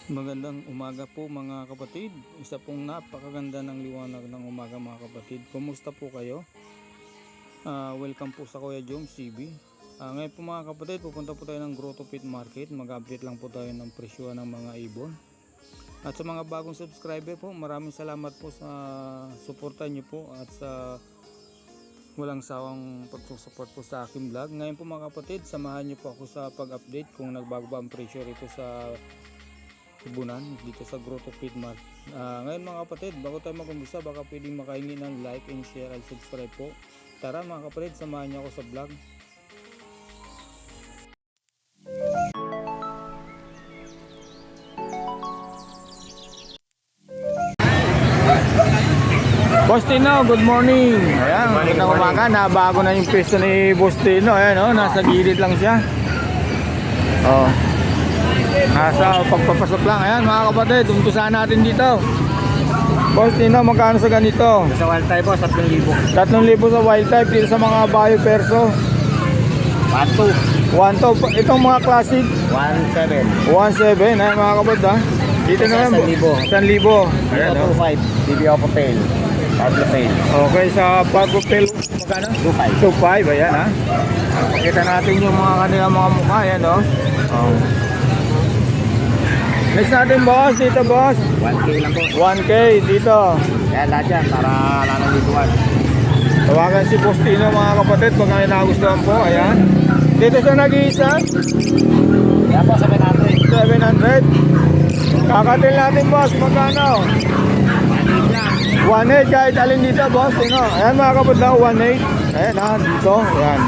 Magandang umaga po mga kapatid. Isa pong napakaganda ng liwanag ng umaga mga kapatid. Kumusta po kayo? Welcome po sa Kuya Jom CB. Ngayon po mga kapatid, pupunta po tayo ng Grotto Pit Market. Mag-update lang po tayo ng presyo ng mga ibon. At sa mga bagong subscriber po, maraming salamat po sa suporta nyo po at sa walang sawang pagsusupport po sa aking vlog. Ngayon po mga kapatid, samahan nyo po ako sa pag-update kung nagbago ba ang presyo rito sa Ibunan dito sa Grotto Pit Market. Ngayon mga kapatid, bago tayo mag-umpisa, baka pwedeng makahingi ng like and share and subscribe po. Tara mga kapatid, samahan niyo ako sa vlog. Boss Tino, good morning. Ayan, magandang umaga. Nabago na yung pwesto ni Boss Tino. Ayan, nasa gilid lang siya. Nasa pagpapasok lang. Ayan mga kapatid, umpisahan natin dito. Boss Tino, magkano sa ganito? Sa wild type po, 3,000. 3,000 sa wild type. Dito sa mga Bayo Perso 1,200. 1,200. Itong mga classic 1,700. 1,700. Ayan mga kapatid ha. Dito na lang 1,000. 1,000. Ayan, 2,500. DBO Hotel. Pablo Tail. Okay, sa Pablo Tail magkano? 2,500. 2,500. Ayan ha. Pakita natin yung mga kanilang mga mukha. Ayan o. Next natin boss, dito boss 1K lang po. 1K dito. Kaya lahat yan, para lanang lituan. Tawagan si Boss Tino mga kapatid pag may nagustuhan po. Ayan. Dito sa nag-iisa Kaya po, 700. 700. Kakatil natin boss, magkano? 1,800 kahit alin dito boss Tino. Ayan mga kapatid na 1,800. Ayan ha, dito. Ayan.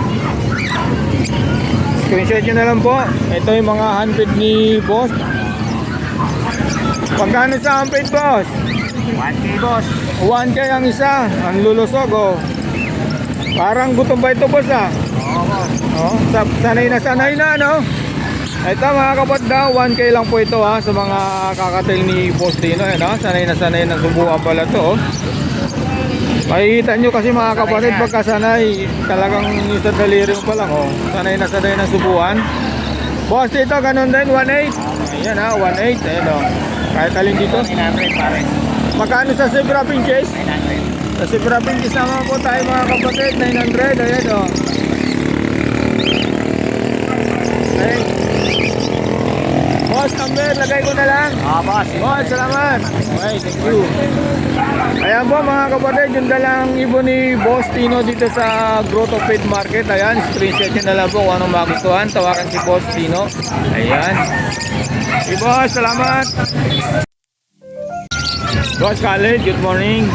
Screenshot nyo na lang po. Ito yung mga handpid ni boss. Pagkano sa handpid boss? 1K boss. 1K ang isa. Ang lulusog oh. Parang gutom ba ito boss ah? Oo boss. Oh, sanay na no? Ito mga kapatid na 1K lang po ito ha sa mga kakatil ni Boss Tino. Sanay na subukan pala to oh. Makikita nyo kasi mga kapatid pagkasanay talagang isa daliri mo pa lang oh. Sanay na subukan. Boss dito ganun din 1,800. Ayan ha 1,800. Ayan oh. Kahit alin dito 900 pare. magkano sa Zebra Pinches? 900. Sa Zebra Pinches naman po tayo mga kapatid 900. Ayan oh. Okay. Boss number lagay ko na lang. Boss. Boss salamat. Okay thank you. Ayan po mga kapatid, yung dalang ibon ni Boss Tino dito sa Grotto Pit Market. Ayan, screenshot nyo na lang po kung anong magustuhan. Tawagan si Boss Tino. Ayan. Si Boss, salamat. Boss Khalid, good morning.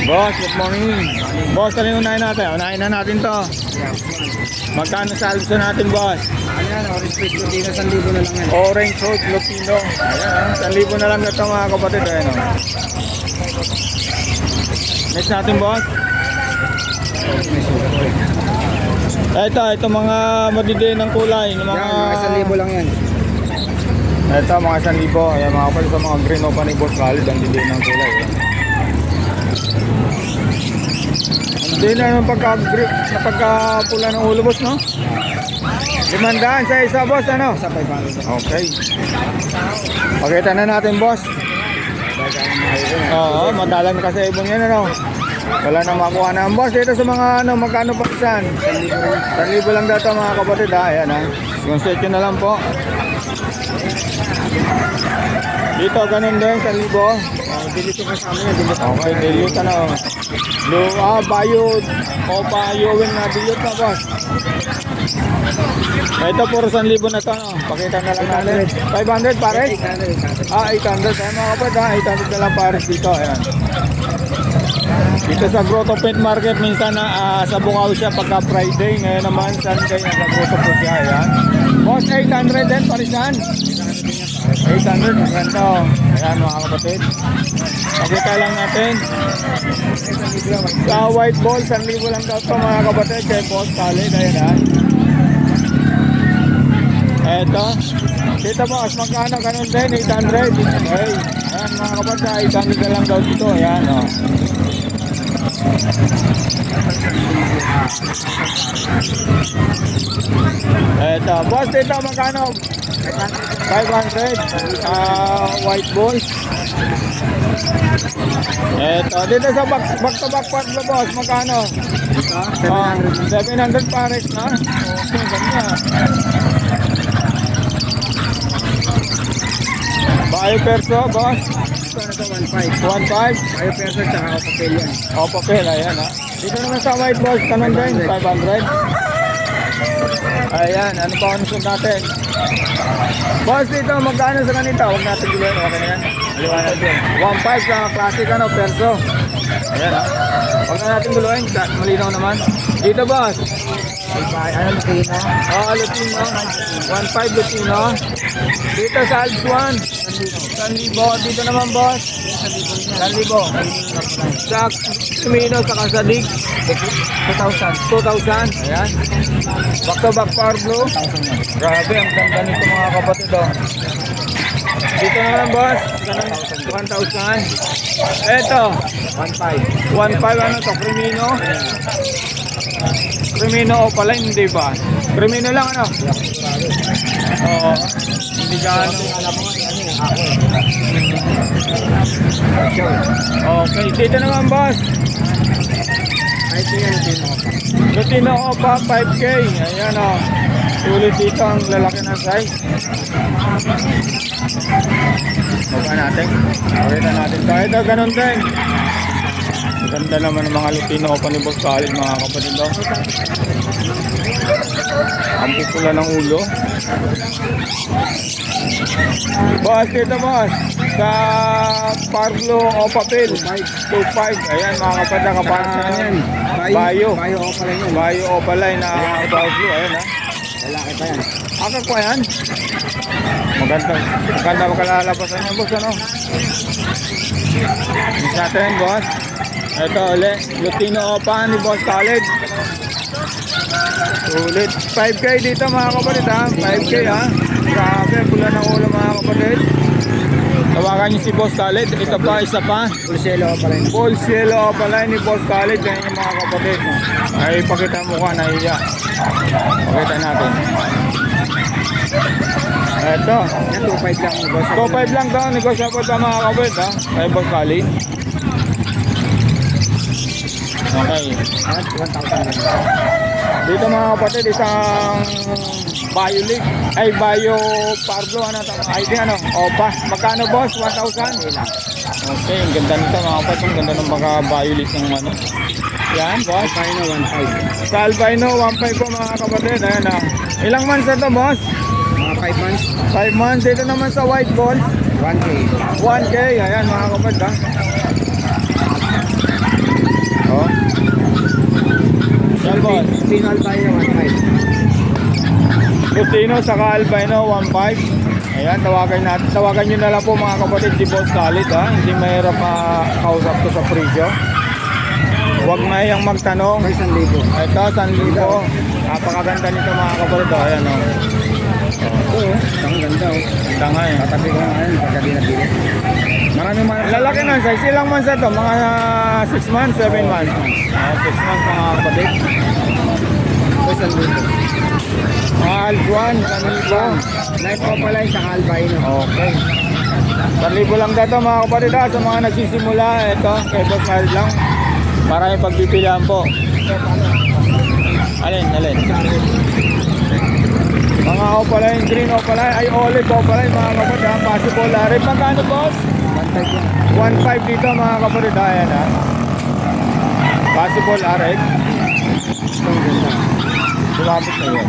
Boss, good morning. Boss, alin unahin natin? Unahin na natin to. Magkano sa also natin, boss? Ayan, orange fish Lutino, 1,000 na lang yan. Orange Hood Lutino. Ayan, 1,000 na lang na ito mga kapatid. Ayan o. Next natin, boss. Ito mga madidiin ng kulay. Mga Yan, mga 1,000 lang yan. Ito mga 1,000. Ayan mga kapatid sa mga green opa ni Boss Khalid. Ang didiin ng kulay. Hindi na pagkapula ng ulo boss no? 500 sa isa boss ano? Sa 500. Okay. Pakita na natin boss. Oo, madalang kasi ibon yan ano. Wala na makuha na ang boss dito sa mga ano, magkano pa isan? 1,000 lang dito mga kapatid ha. Ayan ha. Yung set na lang po. Dito ganun din 1,000. Dilito ka sa amin yan. Okay, dilute na oh. Bayo Opa Yowin na dilute na boss. Ito puro 1,000 na to no? Pakita na lang natin 500 pares? 800 Ayan mga kapatid ha, 800 na lang pares dito. Ayan. Dito sa Grotto Pit Market minsan sa Bukaw siya pagka Friday. Ngayon naman Sunday nasa Grotto po siya. Ayan. Boss 800 din parisan 800 maganda oh. Ayan mga kapatid. Pakita lang natin sa white ball 1,000 lang daw ito mga kapatid kay Boss Khalid. Ayan ha. Eto dito boss magkano ganun din 800. Okay. Ayan mga kapatid 800 na lang daw dito. Ayan oh. Eto, boss, dito magkano? 500. White balls. Eto, dito sa back to back part na boss, magkano? Ito, 700 pares na. Okay, ganda. Bayo perso, boss. Ito na ito, 1.5. 1.5. Bayo peso tsaka o papel yan. O, papel, ayan ha. Dito naman sa white balls, kanon din, 500. Ayan, ano pa ang sunod natin? Boss, dito, magkano sa kanita? Huwag natin gulin, okay na yan. Aliwanag din. 1.5 sa classic, ano, perso. Ayan ha. Huwag na natin gulin, malinaw naman. Dito, boss. Ano, Lutino? Oo, Lutino. 1.5 Lutino. Dito sa Alps 1. 1,000. Dito naman, boss. 1,000. Sa Camino, sa Kasadig. 2,000. Ayan. Back to back power blue. Grabe, ang ganda nito mga kapatid. Oh. Dito naman, boss. 1,000. Eto. 1.5. 1.5 ano to? Crimino. Crimino o pala, hindi ba? Crimino lang ano? Oo. Hindi ka ano. Alam mo nga, ano ako. Okay, dito naman boss. Kahit yan, Lutino. Lutino Opa 5K. Ayan o. Sulit dito ang lalaki ng size. Baba natin. Pakita natin. Kahit na ganun din. Ganda naman ng mga Lutino Opa ni Boss Khalid mga kapatid. Oh. Ang pupula ng ulo. Boss, dito boss. Sa Parlo o papel. 2.5. Ayan mga kapatid. Nakapansin yan. Bayo. Bayo o pala yun. Bayo o palay na Parlo. Ayan ha. Lalaki pa yan. Akak ko yan. Maganda makalalabasan niya boss ano. Miss natin boss. Ito ulit. Lutino Opa ni Boss Khalid. Ulit. 5K dito mga kapatid ha. 5K ha. Grabe. Pula ng ulo mga kapatid. Tawagan niyo si Boss Khalid. Ito pa, isa pa. Pulselo o pala yun. Full cielo pala ni Boss Khalid. Yan yung mga kapatid. Ay, pakita mo ka, nahiya. Pakita natin. Ito. Yan, 2.5 lang. Boss. 2.5 lang daw. Negosyable sa mga kapatid ha. Kay Boss Khalid. Okay. At 1,000 lang. Dito mga kapatid, isang Bayo League. Ay, Bayo Parlo. Ano ito? ID ano? Opa. Magkano boss? 1,000? Okay, ang ganda nito mga kapatid. Ang ganda ng mga Bayo League ng ano. Yan, boss. Albino, 1.5. Sa Albino, 1.5 po mga kapatid. Ayan na. Ilang months na ito, boss? Mga 5 months, 5 months. Dito naman sa White Balls, 1K. 1K. Ayan mga kapatid ha. Oh. Yan, boss. Lutino Albino, 1.5. Lutino saka Albino 1.5. Ayan, tawagan nyo na lang po mga kapatid si Boss Khalid ha. Hindi mahirap kausap to sa presyo. Huwag mayang magtanong. May 1,000. Ito, 1,000. Napakaganda nito mga kapatid. Ayan o. Ito, ang ganda o. Ganda nga eh. Tatabi ko nga yan, pagka di nabili. Maraming mga Lalaki ng size. Ilang months na to? Mga 6 months, 7 months. 6 months mga kapatid. May 1,000. Mga Aljuan, 1,000. Night po pala yung sa albino. Okay. 1,000 lang dito mga kapatid ha. Sa mga nagsisimula, ito, kay Boss Khalid lang. Para yung pagpipilihan po. Alin? Mga opaline, green opaline, ay olive opaline mga kapatid ha. Possible ha. Rin magkano boss? 1.5 dito mga kapatid ha. Ayan ha. Possible ha rin. Sumabot na yun.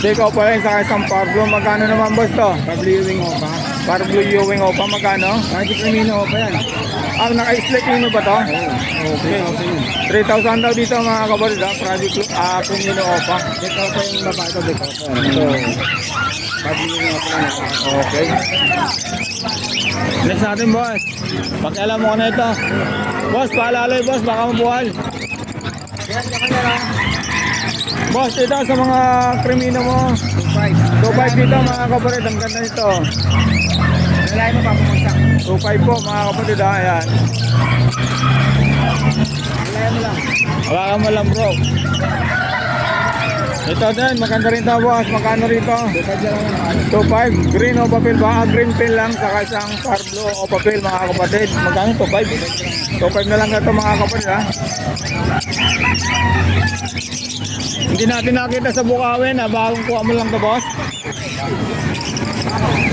Take opaline sa isang Pablo. Magkano naman boss to? Pabliwing o pa. Pablo Ewing opa. Magkano? Kahit Crimino o pa yan. Ah, naka-split nyo ba to? Okay. 3,000 daw dito mga kapatid ha. Project kung nyo opa. Dito pa yung baba ito. Dito pa. Ito. Pabliwing o pa yan. Okay. Next natin boss. Pakialam mo na ito. Boss, paalala boss, baka mabuhal. Boss, ito sa mga krimino mo. 2.5 dito mga kapatid. Ang ganda nito. Nalay mo pa pumunta. 2.5 po mga kapatid ha. Ayan. Kaya mo lang. Hawakan mo lang bro. Ito din, maganda rin ito boss. Magkano rito? 2.5. Green o papel ba? Green pen lang. Saka isang Pablo o papel mga kapatid. Magkano? 2.5? 2.5 na lang na ito mga kapatid ha. Hindi natin nakita sa Bukawin ha. Bagong kuha mo lang ito boss.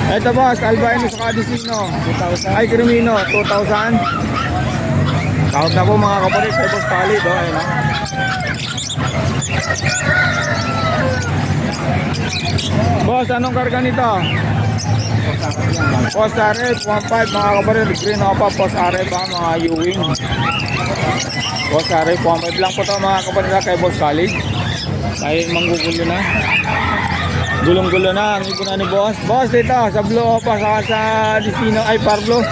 Ito boss, albino sa Cadicino. 2,000. Ay, Crimino, 2,000. Tawag na po mga kapatid sa boss Palid. Oh, ayun, oh. Boss, anong karga nito? Post Arep, 1.5 mga kapatid. Green o pa, Post Arep ha, mga Ewing. Post Arep, 1.5 lang po ito mga kapatid kay Boss Khalid. Dahil manggugulo na. Gulong-gulo na ang ibon na ni Boss. Boss, dito sa Blue Opa, saka sa Destino, ay Pablo.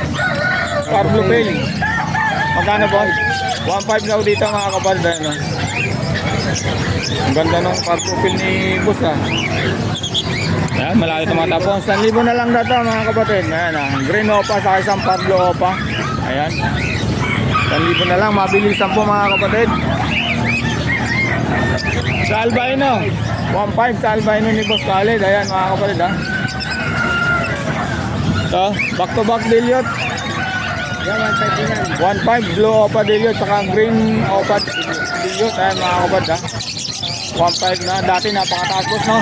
Pablo Pale. Magkano boss? 1.5 daw dito mga kapatid. Ano? Ang ganda ng Pablo Pale ni Boss ha. Ayan, malaki tumatapos. 1,000 na lang dito mga kapatid. Ayan ha. Green Opa, saka isang Pablo Opa. Ayan. 1,000 na lang. Mabilisan po mga kapatid. Sa albino, 1.5 sa albino ni Boss Khalid. Ayan mga kapatid ha. So, back to back Dilliot. Yan, 1.5 din yan. 1.5 blue Opa Dilliot saka green Opa Dilliot. Ayan mga kapatid ha. 1.5 na. Dati napakataas boss no.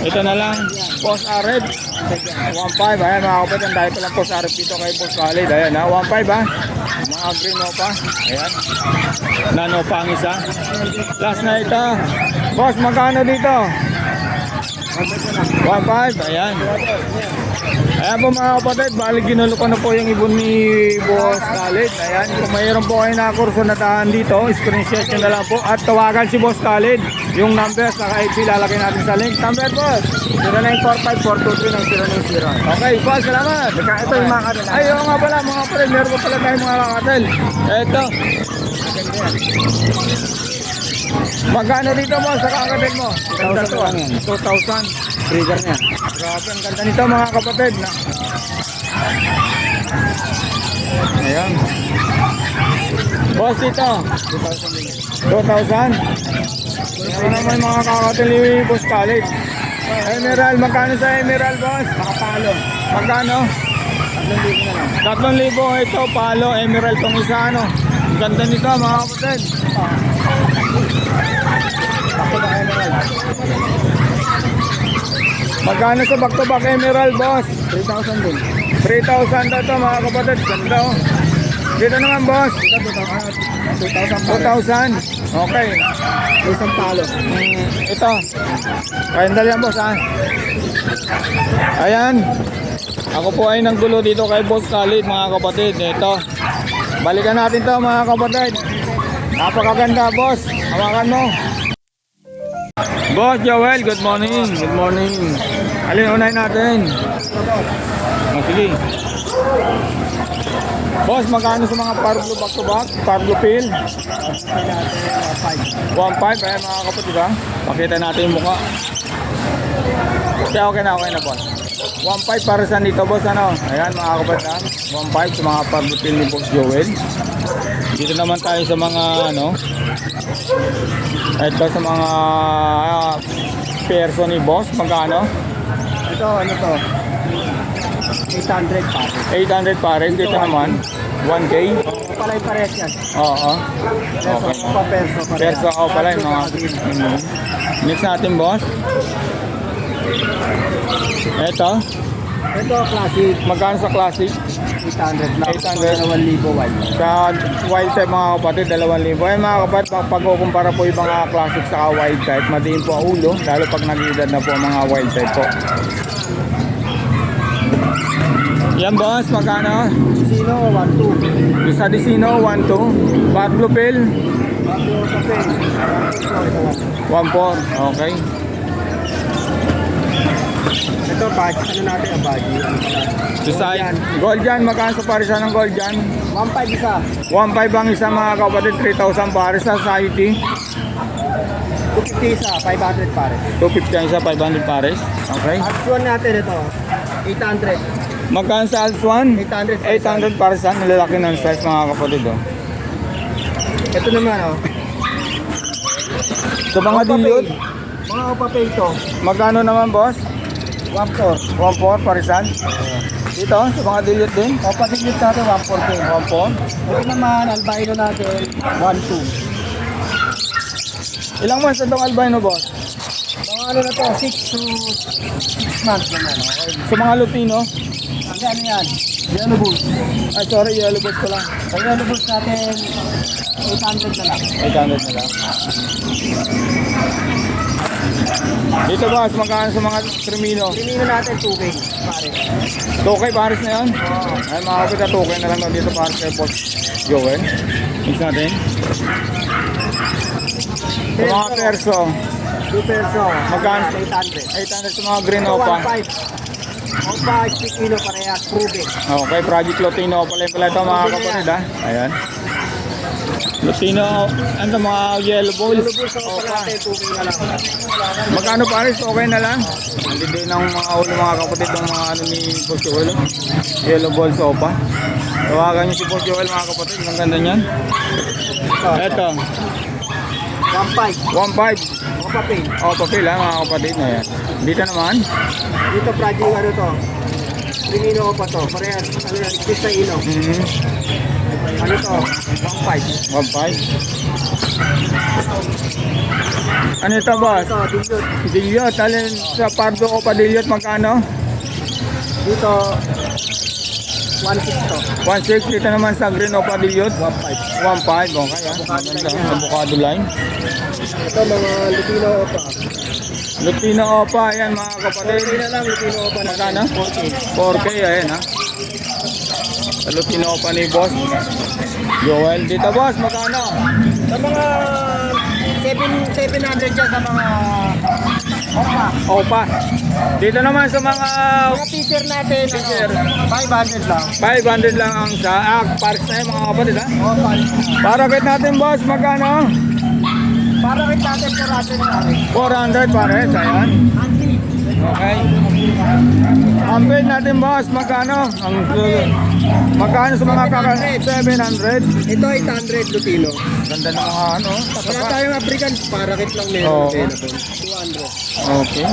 Ito na lang. Post Arep. 1.5. Ayan mga kapatid. Ang dahil pa lang Post Arep dito kay Boss Khalid. Ayan ha. 1.5 ha. Mga green Opa. Ayan. Nano pa ang isa. Last na ito. Boss, magkano dito? 1.5. Ayan. Ayan po mga kapatid. Balik ginulo ko na po yung ibon ni Boss Khalid. Ayan. Kung mayroon po kayo na kurso na tahan dito, screenshot nyo na lang po. At tawagan si Boss Khalid. Yung number sa IP lalagay natin sa link. Number boss. 0945-423-090. Okay, boss. Salamat. Ito yung mga kanila. Ay, oo nga pala mga kapatid. Meron po pala tayong mga kakatel. Ito. Magkano dito mo sa kakatel mo? 2,000 lang yan. 2,000. Trigger niya. Grabe, ang ganda nito mga kapatid. Ayan. Boss dito. 2,000. Ito naman mga kakatil ni Boss Khalid. Emerald, magkano sa Emerald boss? Makapalo. Magkano? 3,000 na lang. 3,000 ito, palo, Emerald tong isa ano. Ang ganda nito mga kapatid. Ako na Emerald. Magkano sa back to back Emerald boss? 3,000 din. 3,000 ito mga kapatid. Ganda oh. Dito naman boss. Ito, 2,000 pa. 2,000. Okay. Isang palo. Ito. Kayandal yan boss ha. Ayan. Ako po ay nanggulo dito kay Boss Khalid mga kapatid. Ito. Balikan natin to mga kapatid. Napakaganda boss. Hawakan mo. Boss Joel, good morning. Good morning. Alin unahin natin? Oh, sige. Boss, magkano sa mga Pablo back to back? Pablo Pale? 1.5. Ayan mga kapatid ha. Pakita natin yung mukha. Kaya okay na boss. 1.5 para sa dito boss ano. Ayan mga kapatid ha. 1.5 sa mga Pablo Pale ni Boss Joel. Dito naman tayo sa mga ano. Ito sa mga perso ni Boss. Magkano? Ito, ano to? 800 pa. 800 pares. Dito naman 1K. Palay parehas yan. Oo. Peso, Okay. pa peso. Perso ako pala yung mga next natin boss. Ito. Ito, classic. Magkano sa classic? 800 lang. 800. 1,000 wide. Sa wild type mga kapatid 2,000. Ay mga kapatid, pag-kukumpara po yung mga classic sa wild type, madiin po ang ulo, lalo pag nag-edad na po ang mga wild type po. Yan boss, magkano? Sino? 1,200. Isa Dicino, 1.2. Pablo Pale, Pablo Capel. 1.4. Okay. Ito, budget. Ano natin ang budget? Decide. Gold yan, magkano sa parisan ng gold yan? 1,500 isa. 1.5 ang isa mga kapatid, 3,000 pares sa society. 250 isa. 500 pare. 250 ang isa, 500 pares. Okay. At one natin ito. 800. Magkano sa Alps 1? 800. 800 para sa lalaki ng size mga kapatid. Oh. Ito naman, oh. Sa mga dilute, Mga opapay ito. magkano naman boss? 1.4. 1.4 parisan. Dito, sa mga dilute din. Opapay natin 1.4K. 1.4. Ito naman, albino natin, 1.2. Ilang months itong albino boss? Mga ano na to, 6 to 6 months naman. Okay. Sa mga lutino, Ang ano yan? Yellow bulls. ay sorry, yellow boss ko lang. Ang yellow bulls natin, 800 na lang. 800 na lang. Dito boss, magkano sa mga Cremino? Pinino natin 2K, pare. 2K pares na yan? Ay mga kapita, 2K na lang daw dito pares kay boss Joel. Mix natin. Sa mga perso, 2 perso. Magkano? 800. 800 sa mga green Ito, opa. 1.5. Opa, 1 kilo parehas, proven. Okay, Project Lutino pala yung pala ito mga kapatid ha. Ayan. Lutino, ano mga yellow balls. Yellow bulls ako pala natin, 2K na lang. Magkano pares? Okay na lang. Hindi din ng mga ulo mga kapatid ng mga ano ni Boss Joel. Yellow balls opa. Tawagan niyo si Boss Joel mga kapatid. Ang ganda niyan. Ito, 1.5. 1.5. Opa pay. O, papel ha mga kapatid. Ayan. Dito naman, Dito, project ano to? Pinino opa to. Parehas, ano yan, pista ino. Ano to? 1.5. 1.5. Ano ito boss? Ito, dilute. Dilliot. Alin sa Pardo o pa Dilliot magkano? Dito, 1.6 to. 1.6. Dito naman sa Green o pa Dilliot. 1.5. 1.5. Okay ha. Maganda. Avocado line. Ito, mga Lutino opa. Lutino opa. Ayan mga kapatid. 4K na lang, Lutino opa natin. Magkano? 4K. 4K. Ayan ha. Sa Lutino opa ni boss Joel. Dito boss, magkano? Sa mga 700 dyan sa mga opa. Opa. Dito naman sa mga Mga teacher natin, Teacher. 500 lang. 500 lang ang sa parks na yun mga kapatid ha. Opa. Para kit natin boss, magkano? Para rin natin po natin natin. 400 pares, ayan. Okay. Ang bid natin boss, magkano? Magkano sa mga 700? Ito 800 Lutino. Ganda ng mga ano. Wala tayong African, para kit lang meron. Oo. Din ito. 200. Okay.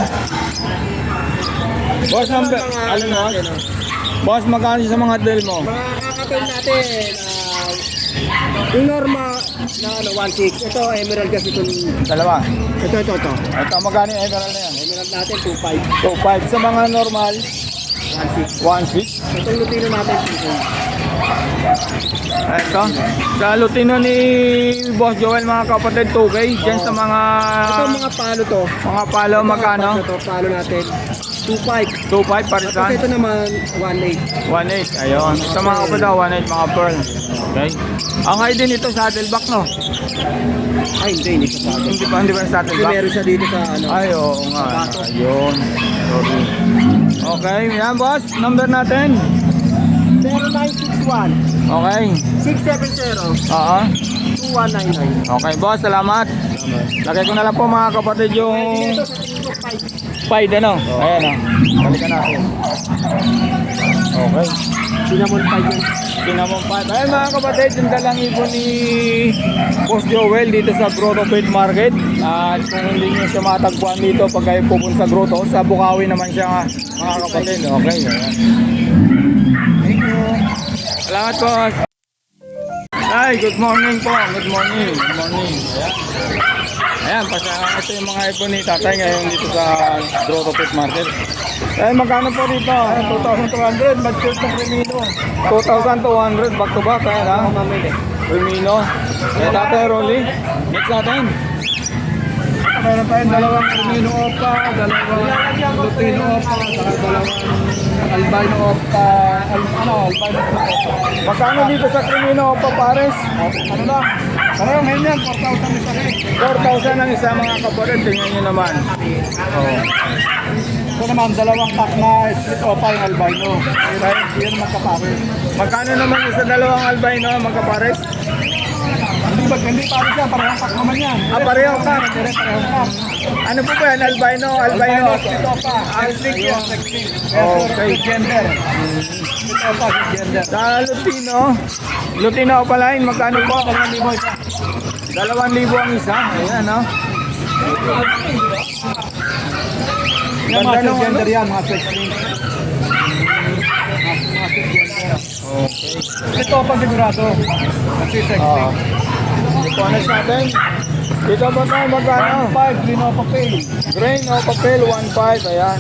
Boss, ang bid, ano boss? Boss, magkano sa mga deal mo? Mga kakapin natin, yung normal na ano, 1.6. Ito, emerald kasi itong, Dalawa. ito. Ito, magkano yung emerald na yan? Emerald natin, 2.5. 2.5 sa mga normal. 1.6. 1.6. Itong Lutino natin, 2.5. Ito. Sa Lutino ni Boss Joel mga kapatid, 2K. Diyan sa mga Ito mga palo to. mga palo, magkano? Ito, palo natin, 2.5. 2.5 parisan. Tapos ito naman, 1.8. 1.8, ayun. Sa mga kapatid, 1.8 mga pearl. Okay. Ang high din ito saddleback, no? Ay, hindi sa atin. Hindi ba yung Kasi saddleback? meron siya dito sa ano. Ay, oo nga. Ayun. Sorry. Okay, yan boss. Number natin. 0961 Okay. 670 Oo. 2199. Okay, boss. Salamat. Lagay ko na lang po mga kapatid yung Ito sa Facebook 5. pied, ano? Ayan, oh. Balikan natin. Okay. Cinnamon 5 yan. Cinnamon pied. Ayun mga kapatid, yung dalang ibon ni Boss Joel dito sa Grotto Pet Market. At kung hindi nyo siya matagpuan dito pag kayo pupunta sa Grotto, sa Bukawi naman siya mga kapatid. Okay, ayan. Thank you. Salamat boss. Ay, good morning po. Good morning. Good morning. Ayan, ito yung mga ibon ni tatay ngayon dito sa Grotto Pet Market. Eh, magkano po dito? 2,200. Budget ng Remino. 2,200 back to back. Ayan ha. Remino. Eh, tatay Rolly. Next natin. Meron tayong dalawang Remino Opa, dalawang Lutino Opa, saka dalawang Albino Opa, albino Opa. Magkano dito sa Remino pa pares? Ano lang? Parang ngayon yan, 4,000 isa rin. 4,000 ang isa mga kapatid. Tingnan nyo naman. Oh. Ito naman, dalawang pack na split Opa yung albino. Kaya hindi yan magkapares. Magkano naman yung sa dalawang albino magkapares? Hindi Pag hindi pares yan, parehong pack naman yan. Parehong pack. Parehong pack. Ano po ba yan? Albino? Ito pa. Alpik yan. Okay. Gender. Ito pa, gender. Sa Lutino Opaline, magkano po? 2,000 ang isa. Ayan, no? Yung Ganda mga nung gender ano? yan, mga sex link. Mga gender. Okay. Ito pa sigurado. Kasi sex link. Ikuanas natin. Dito ba tayo magkano? 1.5, green o papel. Grain o papel, 1.5. Ayan.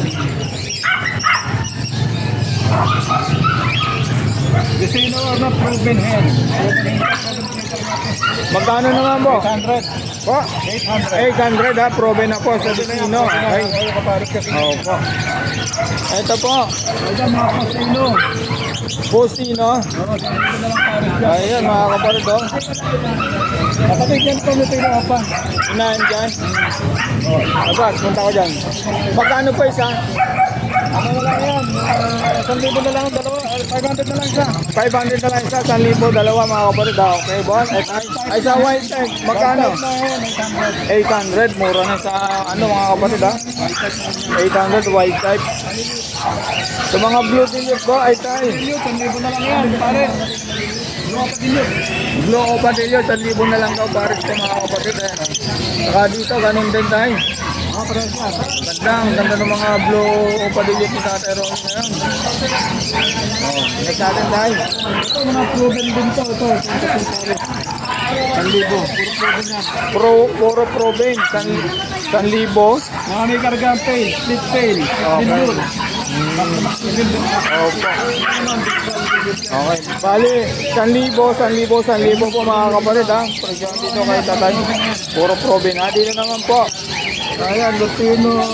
Desino or not proven hen. Magkano naman po? 800. Po? 800. 800 ha, proven na po sa Destino. Okay. Opo. Ito po, Ayan mga pasino. Bustino. Ayan mga kapatid oh. Kapatid yan ito nito yung apa. Unahan dyan. Abas, punta ko dyan. Magkano po isa? Ano na lang yan? 1,000 na lang ang dalawa. 500 na lang siya. 500 na lang isa, 1,000 dalawa mga kapatid ah. Okay boss? Ay sa white egg, magkano? 800, mura na sa ano mga kapatid ah. 800 white type. Sa mga blue dilute ko, ay tayo. 1,000 na lang yan, pare. Blue Opadillo, 1,000 na lang daw pares ko mga kapatid. Ayan, oh. Saka dito, ganun din tayo. Ganda ng mga blue Opadillo ni Tatay Ron ngayon. Oh, next natin tayo. Ito mga proven din to. Ito. 1,000. Puro proven, 1,000. Mga may kargang tail, split tail, Okay. Opo. Okay. Bali, 1,000 po mga kapatid ha. Presyon dito kay Tatay. Puro proven ha. Dito naman po. Ayan, Lutino lang,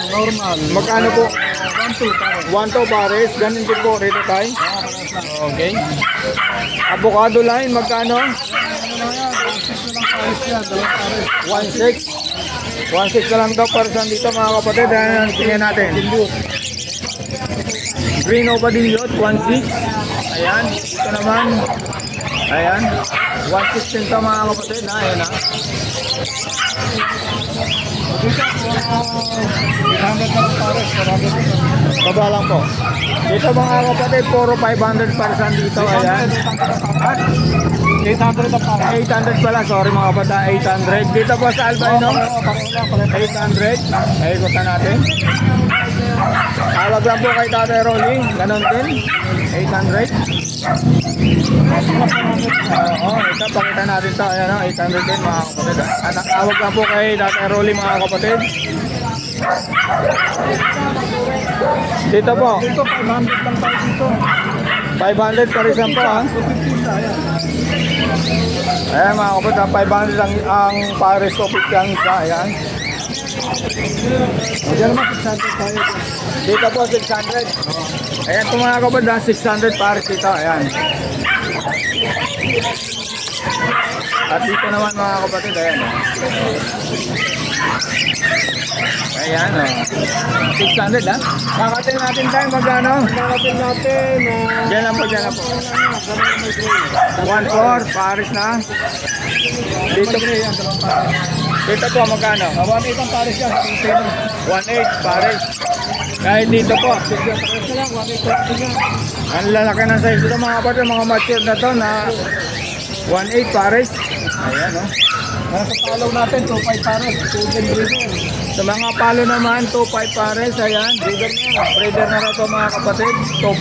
normal. Magkano po? 1,2 pare. 1 pares. Ganun din po rito tayo. Okay. Avocado line, magkano? Ano lang yan, 1,6 na lang pares yan, 2 pares. 1.6. 1.6 na lang daw para dito mga kapatid. Ayan, tingnan natin. Green Opadillo, 1.6. Ayan, ito naman. Ayan, 1.6 din to mga kapatid. Ayan ha. Dito, 800 na lang pares, 400 Baba lang po. Dito mga kapatid, puro 500 para dito. Ayan. 800 ang pares. 800 pala, sorry mga kapatid. 800. Dito po sa Albino, 800. Ay, ikutan natin. Tawag lang po kay Tatay Rolly. Ganon din. 800. Oo, ito, pakita natin to. Ayan, 800 din mga kapatid. At tawag lang po kay Tatay Rolly mga kapatid. Dito po, Dito, 500 lang tayo dito. 500 parisan po ha. 250 na, ayan. Ayan mga kapatid, 500 ang pares o pityang isa. Ayan. Diyan naman, 600 tayo. Dito po 600. Ayan po mga kapatid, 600 pares dito. Ayan. At dito naman mga kapatid, ayan. Ayan o. 600 ha. Kakatin natin tayo magkano? Kakatin natin, Diyan lang po, diyan lang po. 1.4 pares na. Dito Dito po magkano? 1,800 ang pares yan. 1.8 pares. Kahit dito po. Ito lang, 1,800 yan. Ang lalaki ng size ito mga kapatid, mga mature na to na 1.8 pares. Ayan o. Nasa palaw natin, 2,500 pares. Golden breeder. Sa mga palo naman, 2.5 pares. Ayan, breeder na yan. Breeder na rin ito mga kapatid, 2.5. Ito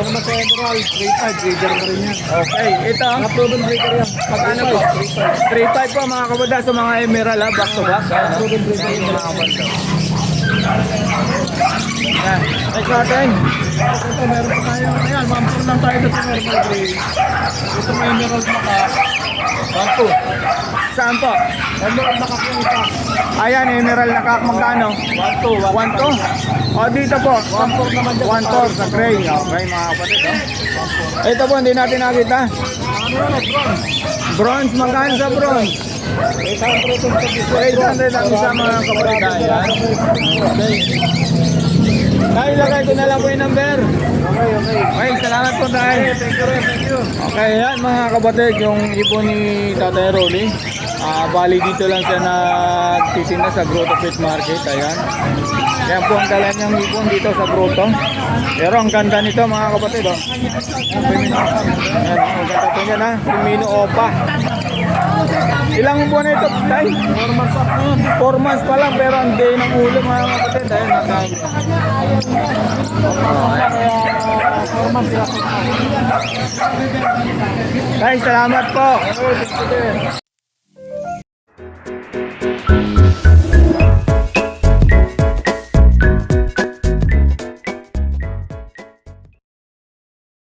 naman sa Emerald, 3,500. Breeder na rin yan. Okay, ito. Mga proven breeder yan. Magkano po? 3.5 po mga kapatid sa mga emerald ha, back to back. Ayan, Proven breeder yan. mga kapatid. Ayan, next natin. Ito, meron pa tayo. Ayan, mampur lang tayo dito sa normal green. Ito may Emerald maka. 1,200. Saan po? Emerald maka yung isa. Ayan, emerald na kak, magkano? 1,200. 1.2. O dito po, 1,400 naman dyan. 1.4 sa gray. Okay mga kapatid. Oh. Ito po, hindi natin nakita. Ano na, bronze? Bronze, magkano sa bronze? 800 yung sa piso. 800 ang isa mga kapatid. Ayan. Okay. Nailagay ko na lang po yung number. Okay, salamat po tayo. Okay, yan mga kapatid, yung ibon ni Tatay Rolly. Bali dito lang siya nagtitinda sa Grotto Pet Market. Ayan. Yan po ang dala niyang ibon dito sa Grotto. Pero ang ganda nito mga kapatid. Oh. Ayan, ang ganda po yan ha. Primino Opa. Ilang buwan na ito, Tay? 4 months up na yun. 4 months pa lang pero ang day ng ulo mga kapatid. Ayan, nakain. Tay, salamat po.